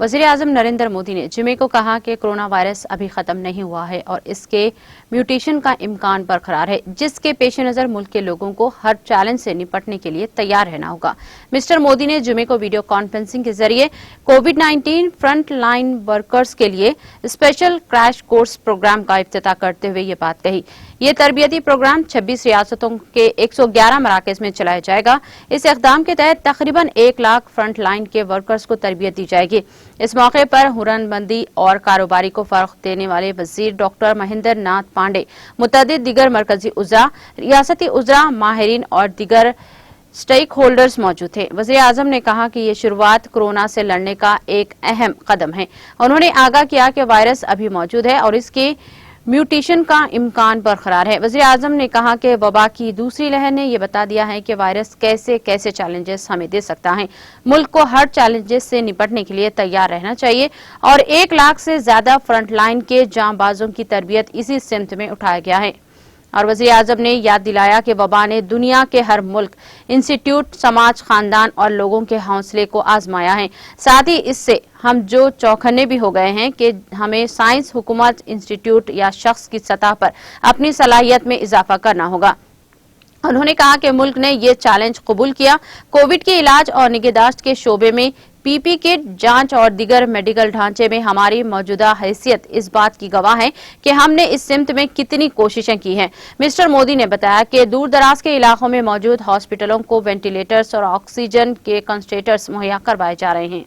वज़ीर आज़म नरेंद्र मोदी ने जुमे को कहा कि कोरोना वायरस अभी खत्म नहीं हुआ है और इसके म्यूटेशन का इम्कान बरकरार है, जिसके पेश नज़र मुल्क के लोगों को हर चैलेंज से निपटने के लिए तैयार रहना होगा। मिस्टर मोदी ने जुमे को वीडियो कॉन्फ्रेंसिंग के जरिए कोविड-19 फ्रंट लाइन वर्कर्स के लिए स्पेशल क्रैश कोर्स प्रोग्राम का इफ्तिताह करते हुए ये बात कही। ये तरबियती प्रोग्राम 26 रियासतों के 111 मराकज में चलाया जाएगा। इस इक़दाम के तहत तकरीबन 1 लाख फ्रंट लाइन के वर्कर्स को तरबियत दी जाएगी। इस मौके पर हुनरमंदी और कारोबारी को फरोग़ देने वाले वजीर डॉक्टर महेंद्र नाथ पांडे, मुतअद्दिद दीगर मरकजी उज़रा, रियासती उज़रा, माहिरीन और दीगर स्टेक होल्डर्स मौजूद थे। वज़ीर आज़म ने कहा कि ये शुरुआत कोरोना से लड़ने का एक अहम कदम है। उन्होंने आगाह किया कि वायरस अभी मौजूद है और इसके म्यूटेशन का इम्कान बरकरार है। वज़ीर आज़म ने कहा कि वबा की दूसरी लहर ने यह बता दिया है कि वायरस कैसे कैसे चैलेंजेस हमें दे सकता है। मुल्क को हर चैलेंजेस से निपटने के लिए तैयार रहना चाहिए और 1 लाख से ज्यादा फ्रंट लाइन के जांबाजों की तरबियत इसी सिमत में उठाया गया है। और वज़ीर आज़म ने याद दिलाया कि वबा ने दुनिया के हर मुल्क, इंस्टीट्यूट, समाज, खानदान और लोगों के हौसले को आजमाया है। साथ ही इससे हम जो चौकन्ने भी हो गए हैं कि हमें साइंस, हुकूमत, इंस्टीट्यूट या शख्स की सतह पर अपनी सलाहियत में इजाफा करना होगा। उन्होंने कहा कि मुल्क ने ये चैलेंज कबूल किया। कोविड के इलाज और निगहदाश्त के शोबे में पीपी किट, जांच और दीगर मेडिकल ढांचे में हमारी मौजूदा हैसियत इस बात की गवाह है कि हमने इस सिमत में कितनी कोशिशें की हैं। मिस्टर मोदी ने बताया कि दूर दराज के इलाकों में मौजूद हॉस्पिटलों को वेंटिलेटर्स और ऑक्सीजन के कंसंट्रेटर्स मुहैया करवाए जा रहे हैं।